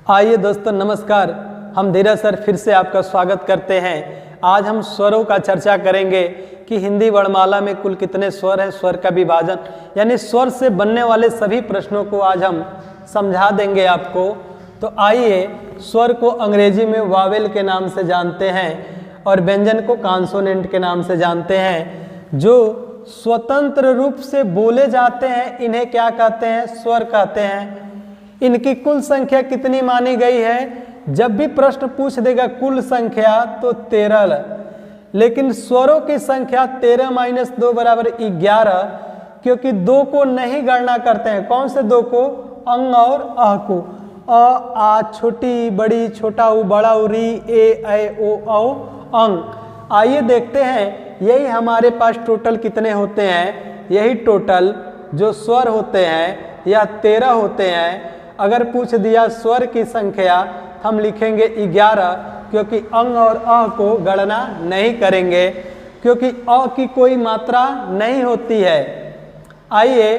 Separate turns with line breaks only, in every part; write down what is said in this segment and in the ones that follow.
आइए दोस्तों नमस्कार, हम धीरज सर फिर से आपका स्वागत करते हैं। आज हम स्वरों का चर्चा करेंगे कि हिंदी वर्णमाला में कुल कितने स्वर हैं, स्वर का विभाजन यानी स्वर से बनने वाले सभी प्रश्नों को आज हम समझा देंगे आपको। तो आइए, स्वर को अंग्रेजी में वावेल के नाम से जानते हैं और व्यंजन को कॉन्सोनेंट के नाम से जानते हैं। जो स्वतंत्र रूप से बोले जाते हैं इन्हें क्या कहते हैं? स्वर कहते हैं। इनकी कुल संख्या कितनी मानी गई है? जब भी प्रश्न पूछ देगा कुल संख्या तो 13, लेकिन स्वरों की संख्या 13 - 2 = 11, क्योंकि 2 को नहीं गणना करते हैं। कौन से 2 को? अंग और अ को। अ, आ, छोटी, बड़ी, छोटा उ, बड़ा उ, री, ए, ऐ, ओ, औ, अंग। आइए देखते हैं यही हमारे पास टोटल कितने होते हैं। यही टोटल जो स्वर होते हैं या 13 होते हैं। अगर पूछ दिया स्वर की संख्या हम लिखेंगे 11, क्योंकि अंग और अ को गणना नहीं करेंगे, क्योंकि अ की कोई मात्रा नहीं होती है। आइए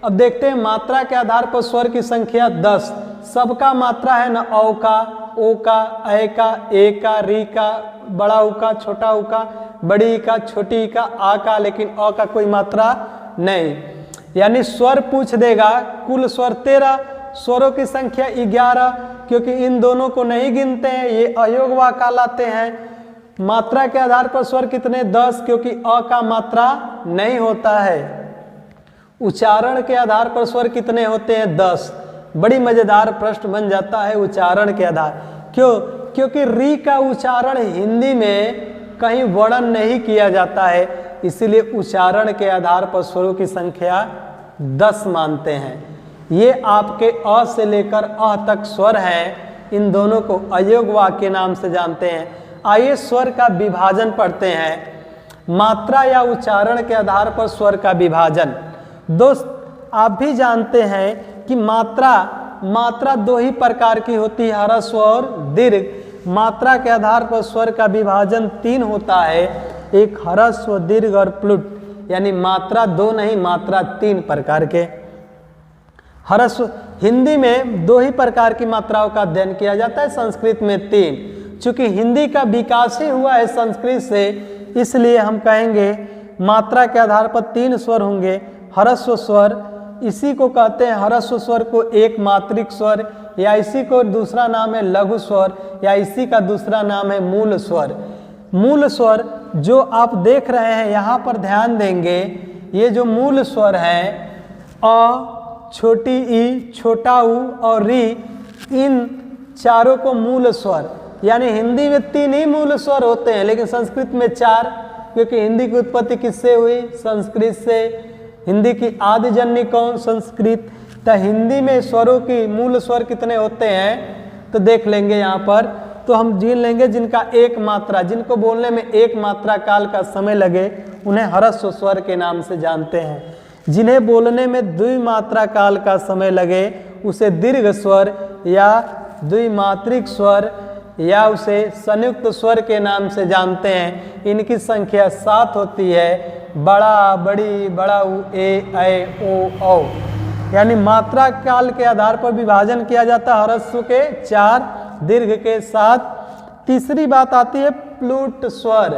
अब देखते हैं मात्रा के आधार पर स्वर की संख्या 10। सबका मात्रा है न, औ का, ओ का, ऐ का, ए का, री का, बड़ा उ का, छोटा उ का, बड़ी का, छोटी का, आ का, लेकिन अ का कोई मात्रा नहीं। यानी स्वर पूछ देगा कुल स्वर 13, स्वरों की संख्या 11, क्योंकि इन दोनों को नहीं गिनते हैं, ये अयोग वाक्य कहलाते हैं। मात्रा के आधार पर स्वर कितने? 10, क्योंकि अ का मात्रा नहीं होता है। उच्चारण के आधार पर स्वर कितने होते हैं? 10। बड़ी मजेदार प्रश्न बन जाता है उच्चारण के आधार। क्यों? क्योंकि री का उच्चारण हिंदी में कहीं वर्णन नहीं किया जाता है, इसीलिए उच्चारण के आधार पर स्वरों की संख्या 10 मानते हैं। ये आपके अ से लेकर अ तक स्वर हैं। इन दोनों को अयोग वाक्य के नाम से जानते हैं। आइए स्वर का विभाजन पढ़ते हैं। मात्रा या उच्चारण के आधार पर स्वर का विभाजन। दोस्त आप भी जानते हैं कि मात्रा 2 ही प्रकार की होती है, ह्रस्व और दीर्घ। मात्रा के आधार पर स्वर का विभाजन 3 होता है, एक ह्रस्व, दीर्घ और प्लुट। यानी मात्रा 2 नहीं, मात्रा 3 प्रकार के। ह्रस्व हिंदी में 2 ही प्रकार की मात्राओं का अध्ययन किया जाता है, संस्कृत में 3। चूंकि हिंदी का विकास ही हुआ है संस्कृत से, इसलिए हम कहेंगे मात्रा के आधार पर 3 स्वर होंगे। ह्रस्व स्वर, इसी को कहते हैं, ह्रस्व स्वर को एक मात्रिक स्वर, या इसी को दूसरा नाम है लघु स्वर, या इसी का दूसरा नाम है मूल स्वर। मूल स्वर जो आप देख रहे हैं यहाँ पर ध्यान देंगे, ये जो मूल स्वर है अ, छोटी ई, छोटा उ और री, इन चारों को मूल स्वर, यानी हिंदी में 3 ही मूल स्वर होते हैं, लेकिन संस्कृत में 4, क्योंकि हिंदी की उत्पत्ति किससे हुई? संस्कृत से। हिंदी की आदिजन्य कौन? संस्कृत। तो हिंदी में स्वरों की मूल स्वर कितने होते हैं तो देख लेंगे यहाँ पर। तो हम गिन लेंगे जिनका एक मात्रा, जिनको बोलने में एक मात्रा काल का समय लगे, उन्हें ह्रस्व स्वर के नाम से जानते हैं। जिन्हें बोलने में द्विमात्रा काल का समय लगे उसे दीर्घ स्वर या द्विमात्रिक स्वर या उसे संयुक्त स्वर के नाम से जानते हैं। इनकी संख्या 7 होती है, बड़ा, बड़ी, बड़ा उ, ए, ऐ, ओ, औ। यानी मात्रा काल के आधार पर विभाजन किया जाता है। ह्रस्व के 4, दीर्घ के 7। तीसरी बात आती है प्लुट स्वर।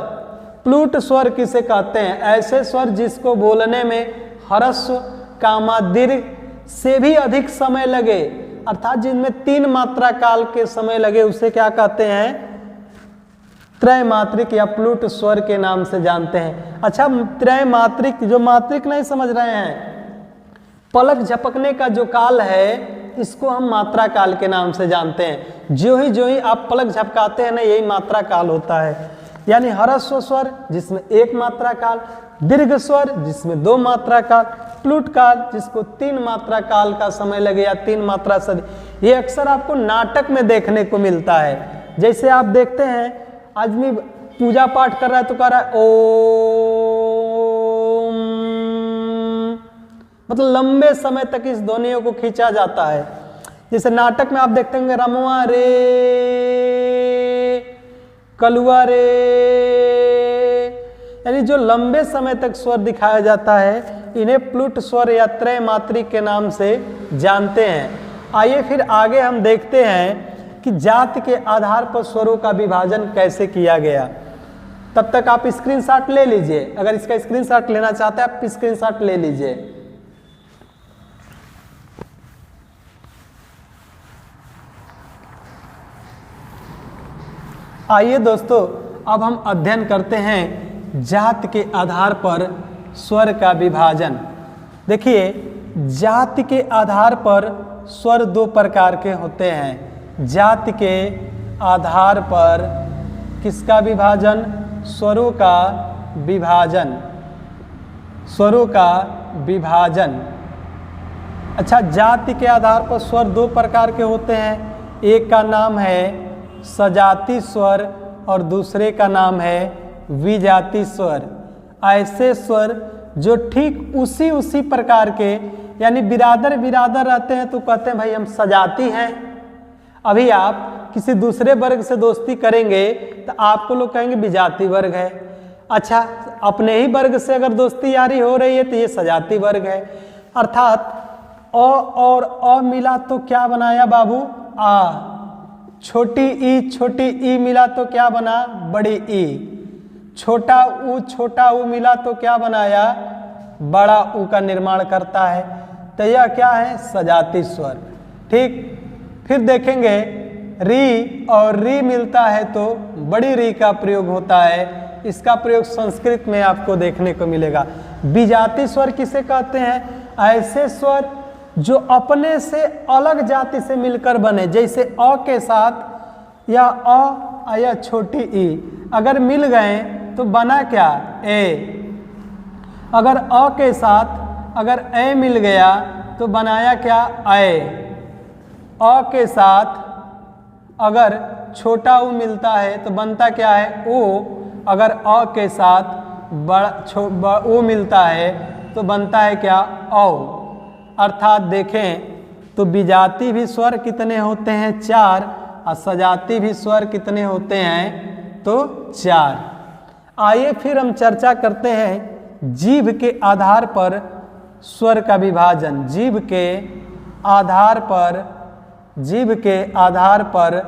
प्लुट स्वर किसे कहते हैं? ऐसे स्वर जिसको बोलने में ह्रस्व कामा दीर्घ से भी अधिक समय लगे, अर्थात जिनमें 3 मात्रा काल के समय लगे, उसे क्या कहते हैं? त्रैमात्रिक या प्लुट स्वर के नाम से जानते हैं। अच्छा, त्रैमात्रिक, जो मात्रिक नहीं समझ रहे हैं, पलक झपकने का जो काल है इसको हम मात्रा काल के नाम से जानते हैं। जो ही आप पलक झपकाते हैं ना, यही मात्रा काल होता है। यानी ह्रस्व स्वर जिसमें 1 मात्रा काल, दीर्घ स्वर जिसमें 2 मात्रा काल, प्लुट काल जिसको 3 मात्रा काल का समय लगे या 3 मात्रा सदी। ये अक्सर आपको नाटक में देखने को मिलता है। जैसे आप देखते हैं आदमी पूजा पाठ कर रहा है तो कह रहा है ओम, मतलब लंबे समय तक इस ध्वनियों को खींचा जाता है। जैसे नाटक में आप देखते होंगे रमुआ रे, कलुआ रे, यानी जो लंबे समय तक स्वर दिखाया जाता है, इन्हें प्लुट स्वर या त्रैमात्रिक के नाम से जानते हैं। आइए फिर आगे हम देखते हैं कि जाति के आधार पर स्वरों का विभाजन कैसे किया गया। तब तक आप स्क्रीनशॉट ले लीजिए, अगर इसका स्क्रीनशॉट लेना चाहते हैं आप स्क्रीनशॉट ले लीजिए। आइए दोस्तों, अब हम अध्ययन करते हैं जाति के आधार पर स्वर का विभाजन। देखिए, जाति के आधार पर स्वर दो प्रकार के होते हैं। जाति के आधार पर किसका विभाजन? स्वरों का विभाजन, स्वरों का विभाजन। अच्छा, जाति के आधार पर स्वर दो प्रकार के होते हैं। एक का नाम है सजाती स्वर और दूसरे का नाम है विजाती स्वर। ऐसे स्वर जो ठीक उसी प्रकार के, यानी बिरादर रहते हैं तो कहते हैं भाई हम सजाती हैं। अभी आप किसी दूसरे वर्ग से दोस्ती करेंगे तो आपको लोग कहेंगे विजाती वर्ग है। अच्छा, अपने ही वर्ग से अगर दोस्ती यारी हो रही है तो ये सजाती वर्ग है। अर्थात अ और अ मिला तो क्या बनाया बाबू? आ। छोटी ई मिला तो क्या बना? बड़ी ई। छोटा ऊ मिला तो क्या बनाया? बड़ा ऊ का निर्माण करता है। तो यह क्या है? सजाती स्वर। ठीक, फिर देखेंगे री और री मिलता है तो बड़ी री का प्रयोग होता है। इसका प्रयोग संस्कृत में आपको देखने को मिलेगा। विजाती स्वर किसे कहते हैं? ऐसे स्वर जो अपने से अलग जाति से मिलकर बने, जैसे अ के साथ या अ या छोटी ई अगर मिल गए तो बना क्या? ए। अगर अ के साथ अगर ए मिल गया तो बनाया क्या? ए। अ के साथ अगर छोटा ऊ मिलता है तो बनता क्या है? ओ। अगर अ के साथ बड़ा ऊ मिलता है तो बनता है क्या? औ। अर्थात देखें तो विजाती भी स्वर कितने होते हैं? 4। और सजाती भी स्वर कितने होते हैं? तो 4। आइए फिर हम चर्चा करते हैं जीभ के आधार पर स्वर का विभाजन। जीभ के आधार पर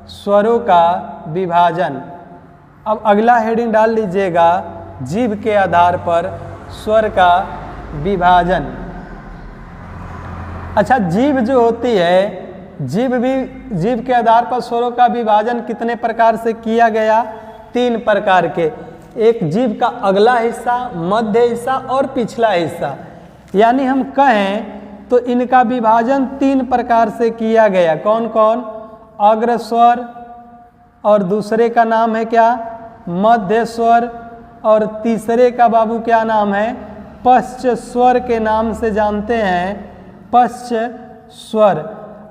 स्वरों का विभाजन। अब अगला हेडिंग डाल लीजिएगा, जीभ के आधार पर स्वर का विभाजन। अच्छा, जीभ जो होती है, जीभ के आधार पर स्वरों का विभाजन कितने प्रकार से किया गया? 3 प्रकार के। एक जीभ का अगला हिस्सा, मध्य हिस्सा और पिछला हिस्सा। यानी हम कहें तो इनका विभाजन 3 प्रकार से किया गया। कौन कौन? अग्र स्वर, और दूसरे का नाम है क्या? मध्य स्वर, और तीसरे का बाबू क्या नाम है? पश्च स्वर के नाम से जानते हैं, पश्च स्वर।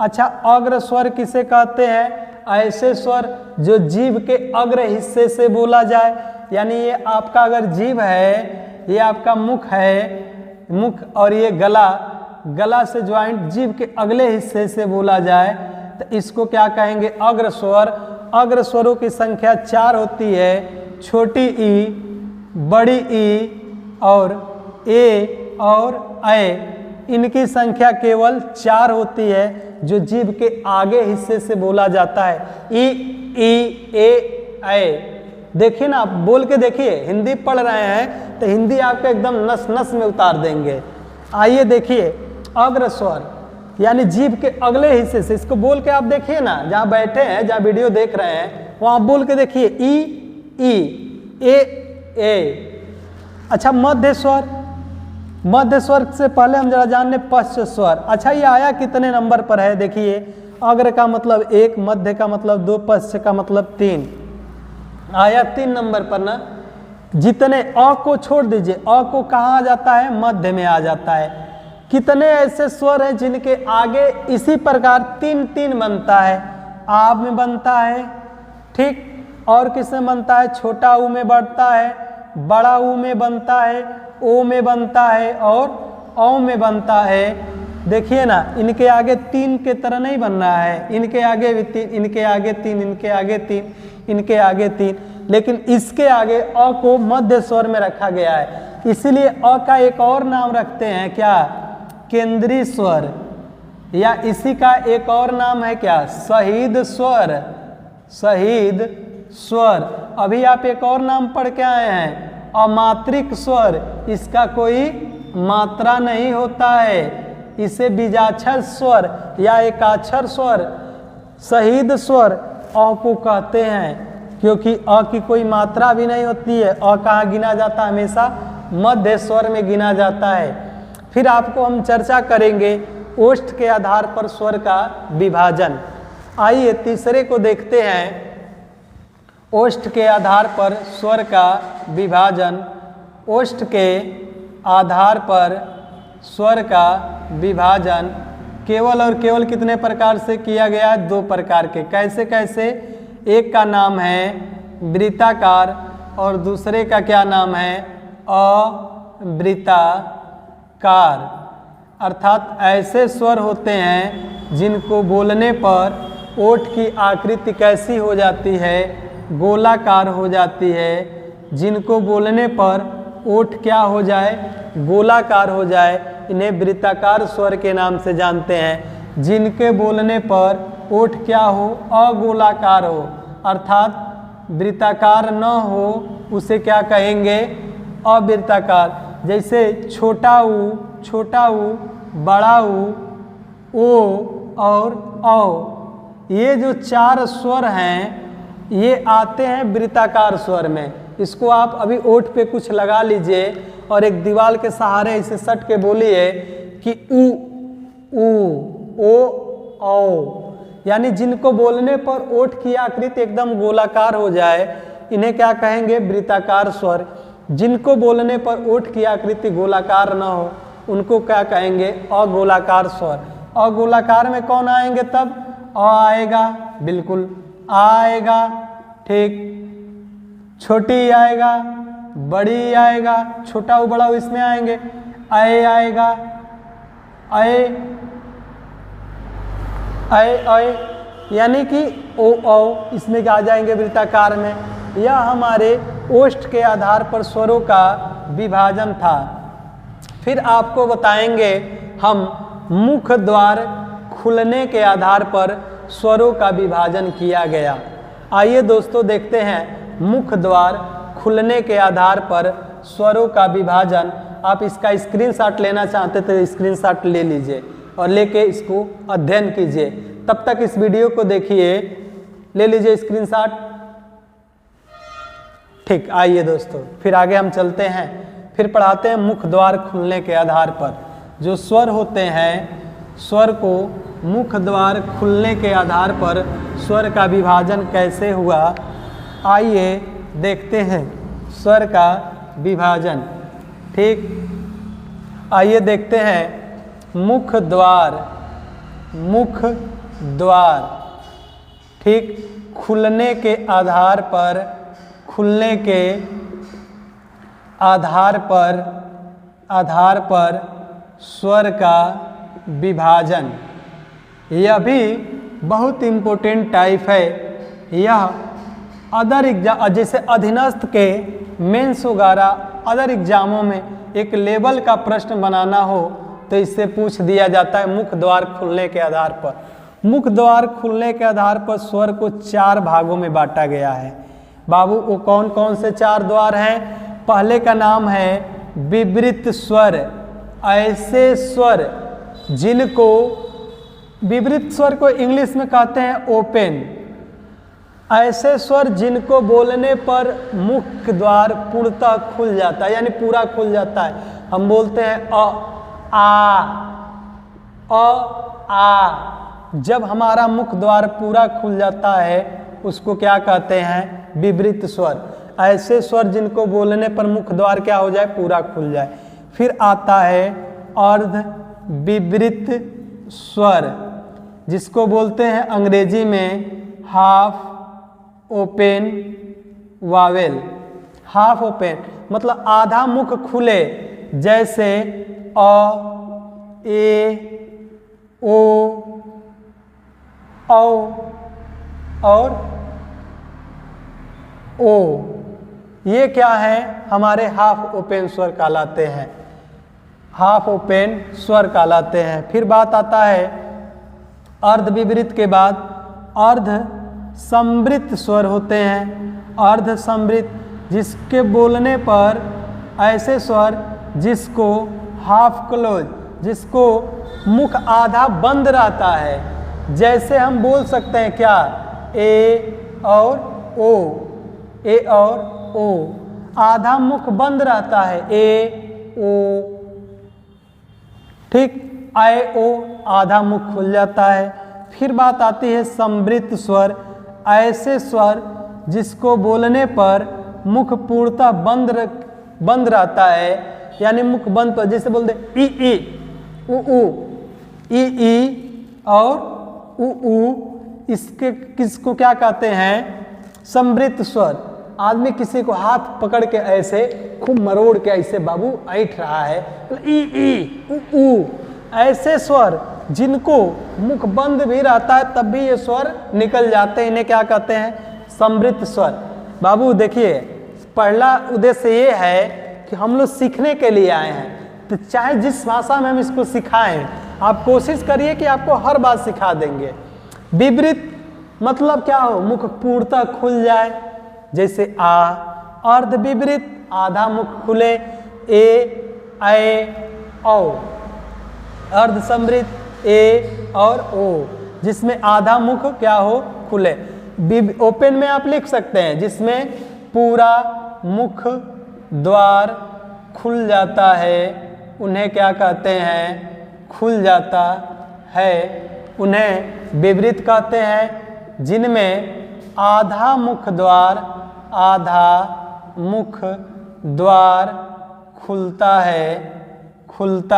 अच्छा, अग्र स्वर किसे कहते हैं? ऐसे स्वर जो जीभ के अग्र हिस्से से बोला जाए। यानी ये आपका अगर जीभ है, ये आपका मुख है, मुख और ये गला से ज्वाइंट जीभ के अगले हिस्से से बोला जाए तो इसको क्या कहेंगे? अग्र स्वर। अग्र स्वरों की संख्या 4 होती है। छोटी ई, बड़ी ई और ए और ऐ। इनकी संख्या केवल 4 होती है जो जीभ के आगे हिस्से से बोला जाता है। ई, ए, ऐ। देखिए ना, आप बोल के देखिए, हिंदी पढ़ रहे हैं तो हिंदी आपको एकदम नस नस में उतार देंगे। आइए देखिए, अग्र स्वर यानी जीभ के अगले हिस्से से, इसको बोल के आप देखिए ना, जहाँ बैठे हैं, जहाँ वीडियो देख रहे हैं वहाँ बोल के देखिए। ई, ए। अच्छा, मध्य स्वर। मध्य स्वर से पहले हम जरा जान लें पश्च स्वर। अच्छा, ये आया कितने नंबर पर है? देखिए, अग्र का मतलब 1, मध्य का मतलब 2, पश्च का मतलब 3। आया 3 नंबर पर ना। जितने अ को छोड़ दीजिए, अ को कहाँ आ जाता है? मध्य में आ जाता है। कितने ऐसे स्वर हैं जिनके आगे इसी प्रकार 3 बनता है? आ में बनता है, ठीक, और किसमें बनता है? छोटा ऊ में बढ़ता है, बड़ा ऊ में बनता है, ओ में बनता है और औ में बनता है। देखिए ना, इनके आगे 3 के तरह नहीं बनना है। इनके आगे भी 3, इनके आगे 3, इनके आगे 3, इनके आगे 3, लेकिन इसके आगे अ को मध्य स्वर में रखा गया है। इसीलिए अ का एक और नाम रखते हैं क्या? केंद्रीय स्वर। या इसी का एक और नाम है क्या, शहीद स्वर। शहीद स्वर। अभी आप एक और नाम पढ़ के आए हैं, अमात्रिक स्वर। इसका कोई मात्रा नहीं होता है, इसे बीजाक्षर स्वर या एकाक्षर स्वर, शहीद स्वर अ को कहते हैं, क्योंकि अ की कोई मात्रा भी नहीं होती है। अ कहाँ गिना जाता है, हमेशा मध्य स्वर में गिना जाता है। फिर आपको हम चर्चा करेंगे ओष्ठ के आधार पर स्वर का विभाजन। आइए तीसरे को देखते हैं, ओष्ठ के आधार पर स्वर का विभाजन। ओष्ठ के आधार पर स्वर का विभाजन केवल और केवल कितने प्रकार से किया गया है, 2 प्रकार के। कैसे कैसे, एक का नाम है वृत्ताकार और दूसरे का क्या नाम है, अवृत्ताकार। अर्थात ऐसे स्वर होते हैं जिनको बोलने पर ओठ की आकृति कैसी हो जाती है, गोलाकार हो जाती है। जिनको बोलने पर ओठ क्या हो जाए, गोलाकार हो जाए, इन्हें वृत्ताकार स्वर के नाम से जानते हैं। जिनके बोलने पर ओठ क्या हो, अगोलाकार हो, अर्थात वृत्ताकार न हो, उसे क्या कहेंगे, अवृत्ताकार। जैसे छोटा ऊ, बड़ा ऊ, ओ और औ, ये जो 4 स्वर हैं ये आते हैं वृत्ताकार स्वर में। इसको आप अभी ओठ पे कुछ लगा लीजिए और एक दीवार के सहारे इसे सट के बोलिए कि ऊ, ओ, औ। यानी जिनको बोलने पर ओठ की आकृति एकदम गोलाकार हो जाए, इन्हें क्या कहेंगे, वृत्ताकार स्वर। जिनको बोलने पर ओठ की आकृति गोलाकार न हो, उनको क्या कहेंगे, अगोलाकार स्वर। अगोलाकार में कौन आएंगे तब, अ आएगा, बिल्कुल आएगा, ठीक। छोटी आएगा, बड़ी आएगा, छोटा ऊ बड़ा ऊ इसमें आएंगे, अय आएगा, अय अय अय, यानी कि ओ औ इसमें आ जाएंगे वृत्ताकार में। यह हमारे ओष्ठ के आधार पर स्वरों का विभाजन था। फिर आपको बताएंगे हम मुख द्वार खुलने के आधार पर स्वरों का विभाजन किया गया। आइए दोस्तों देखते हैं मुख द्वार खुलने के आधार पर स्वरों का विभाजन। आप इसका स्क्रीनशॉट लेना चाहते तो स्क्रीनशॉट ले लीजिए और लेके इसको अध्ययन कीजिए। तब तक इस वीडियो को देखिए, ले लीजिए स्क्रीनशॉट। ठीक, आइए दोस्तों फिर आगे हम चलते हैं, फिर पढ़ाते हैं मुख द्वार खुलने के आधार पर जो स्वर होते हैं, स्वर को मुख द्वार खुलने के आधार पर स्वर का विभाजन कैसे हुआ। आइए देखते हैं स्वर का विभाजन। ठीक, आइए देखते हैं मुख द्वार, मुख द्वार, ठीक, खुलने के आधार पर, खुलने के आधार पर स्वर का विभाजन। यह भी बहुत इम्पोर्टेंट टाइप है। यह अदर एग्जाम, जैसे अधीनस्थ के मेंस वगैरह अदर एग्जामों में एक लेवल का प्रश्न बनाना हो तो इससे पूछ दिया जाता है मुख द्वार खुलने के आधार पर। मुख द्वार खुलने के आधार पर स्वर को 4 भागों में बांटा गया है। बाबू वो कौन कौन से 4 द्वार हैं? पहले का नाम है विवृत स्वर। ऐसे स्वर जिनको, विवृत स्वर को इंग्लिश में कहते हैं ओपन। ऐसे स्वर जिनको बोलने पर मुख द्वार पूर्णतः खुल जाता है, यानी पूरा खुल जाता है। हम बोलते हैं आ। जब हमारा मुख द्वार पूरा खुल जाता है उसको क्या कहते हैं? विवृत स्वर। ऐसे स्वर जिनको बोलने पर मुख द्वार क्या हो जाए? पूरा खुल जाए। फिर आता है अर्ध विवृत स्वर, जिसको बोलते हैं अंग्रेजी में half open Wavell. Half open मतलब आधा मुख खुले, जैसे अ, ए, ओ, औ और ओ। ये क्या है? हमारे हाफ ओपन स्वर कहलाते हैं, हाफ ओपन स्वर कहलाते हैं। फिर बात आता है अर्ध विपरीत के बाद अर्ध समृत स्वर होते हैं। अर्ध समृत जिसके बोलने पर ऐसे स्वर जिसको हाफ क्लोज, जिसको मुख आधा बंद रहता है, जैसे हम बोल सकते हैं क्या, ए और ओ, ए और ओ, आधा मुख बंद रहता है, ए ओ, ठीक, आए ओ आधा मुख खुल जाता है। फिर बात आती है समृत स्वर, ऐसे स्वर जिसको बोलने पर मुख पूर्णतः बंद रहता है, यानी मुख बंद पर, जैसे बोलते ई ई उ उ, ई ई और उ उ, इसके किसको क्या कहते हैं, समृत स्वर। आदमी किसी को हाथ पकड़ के ऐसे खूब मरोड़ के ऐसे बाबू ऐठ रहा है, ई ई उ उ, ऐसे स्वर जिनको मुख बंद भी रहता है तब भी ये स्वर निकल जाते हैं, इन्हें क्या कहते हैं, समृत स्वर। बाबू देखिए, पहला उद्देश्य ये है कि हम लोग सीखने के लिए आए हैं, तो चाहे जिस भाषा में हम इसको सिखाएं, आप कोशिश करिए कि आपको हर बात सिखा देंगे। विपरीत मतलब क्या हो, मुख पूर्णतः खुल जाए, जैसे आ। अर्ध विपरीत आधा मुख खुले, ए ऐ औ। अर्ध समृत ए और ओ, जिसमें आधा मुख क्या हो, खुले। ओपन में आप लिख सकते हैं जिसमें पूरा मुख द्वार खुल जाता है, उन्हें क्या कहते हैं, खुल जाता है। उन्हें विपरीत कहते हैं जिनमें आधा मुख द्वार खुलता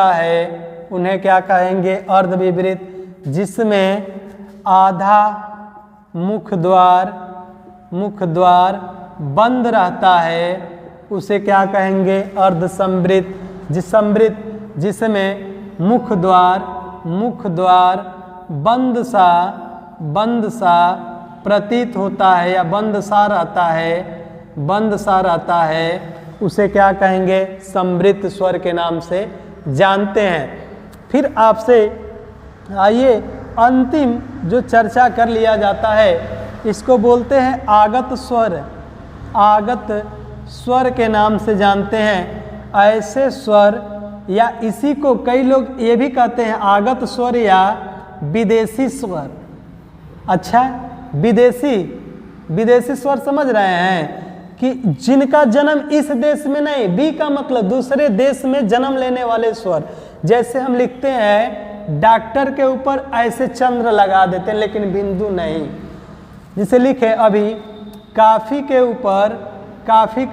है, उन्हें क्या कहेंगे, अर्ध विपरीत। जिसमें आधा मुख द्वार बंद रहता है उसे क्या कहेंगे, अर्ध समृत। जिसमें मुख द्वार बंद सा प्रतीत होता है या बंद सा रहता है, उसे क्या कहेंगे, समृत स्वर के नाम से जानते हैं। फिर आपसे आइए अंतिम जो चर्चा कर लिया जाता है, इसको बोलते हैं आगत स्वर। आगत स्वर के नाम से जानते हैं। ऐसे स्वर या इसी को कई लोग ये भी कहते हैं आगत स्वर या विदेशी स्वर। अच्छा, विदेशी स्वर समझ रहे हैं कि जिनका जन्म इस देश में नहीं, बी का मतलब दूसरे देश में जन्म लेने वाले स्वर। जैसे हम लिखते हैं डॉक्टर के ऊपर ऐसे चंद्र लगा देते हैं लेकिन बिंदु नहीं। जिसे लिखे अभी काफी के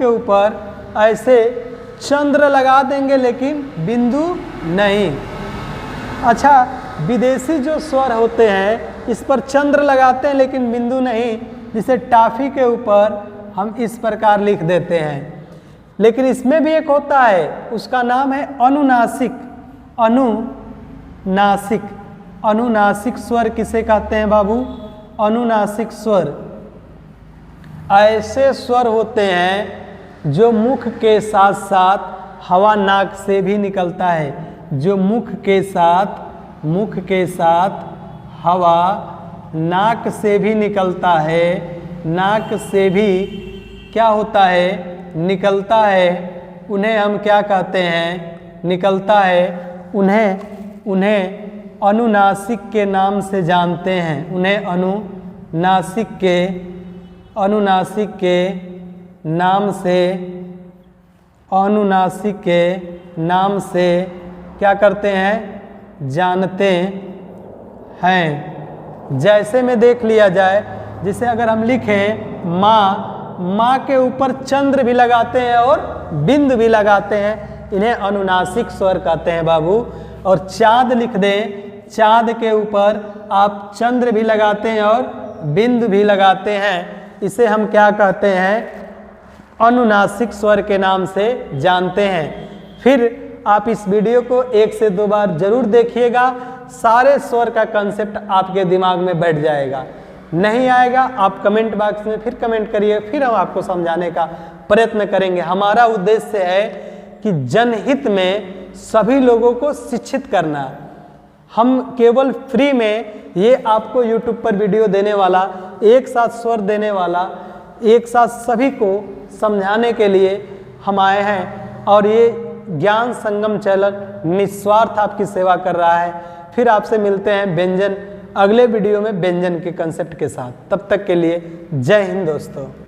ऊपर ऐसे चंद्र लगा देंगे लेकिन बिंदु नहीं। अच्छा, विदेशी जो स्वर होते हैं इस पर चंद्र लगाते हैं लेकिन बिंदु नहीं, जिसे टाफी के ऊपर हम इस प्रकार लिख देते हैं। लेकिन इसमें भी एक होता है, उसका नाम है अनुनासिक। अनुनासिक स्वर किसे कहते हैं बाबू, अनुनासिक स्वर। ऐसे स्वर होते हैं जो मुख के साथ साथ हवा नाक से भी निकलता है। जो मुख के साथ हवा नाक से भी निकलता है, नाक से भी क्या होता है, निकलता है, उन्हें हम क्या कहते हैं, निकलता है। उन्हें अनुनासिक के नाम से जानते हैं। उन्हें अनुनासिक के नाम से क्या करते हैं, जानते हैं। जैसे में देख लिया जाए, जिसे अगर हम लिखें माँ के ऊपर चंद्र भी लगाते हैं और बिंद भी लगाते हैं, इन्हें अनुनासिक स्वर कहते हैं बाबू। और चाँद लिख दें, चाँद के ऊपर आप चंद्र भी लगाते हैं और बिंद भी लगाते हैं, इसे हम क्या कहते हैं, अनुनासिक स्वर के नाम से जानते हैं। फिर आप इस वीडियो को 1 से 2 बार जरूर देखिएगा, सारे स्वर का कंसेप्ट आपके दिमाग में बैठ जाएगा। नहीं आएगा आप कमेंट बॉक्स में फिर कमेंट करिए, फिर हम आपको समझाने का प्रयत्न करेंगे। हमारा उद्देश्य है कि जनहित में सभी लोगों को शिक्षित करना। हम केवल फ्री में ये आपको YouTube पर वीडियो देने वाला, एक साथ स्वर देने वाला, एक साथ सभी को समझाने के लिए हम आए हैं। और ये ज्ञान संगम चैनल निस्वार्थ आपकी सेवा कर रहा है। फिर आपसे मिलते हैं व्यंजन अगले वीडियो में व्यंजन के कंसेप्ट के साथ। तब तक के लिए जय हिंद दोस्तों।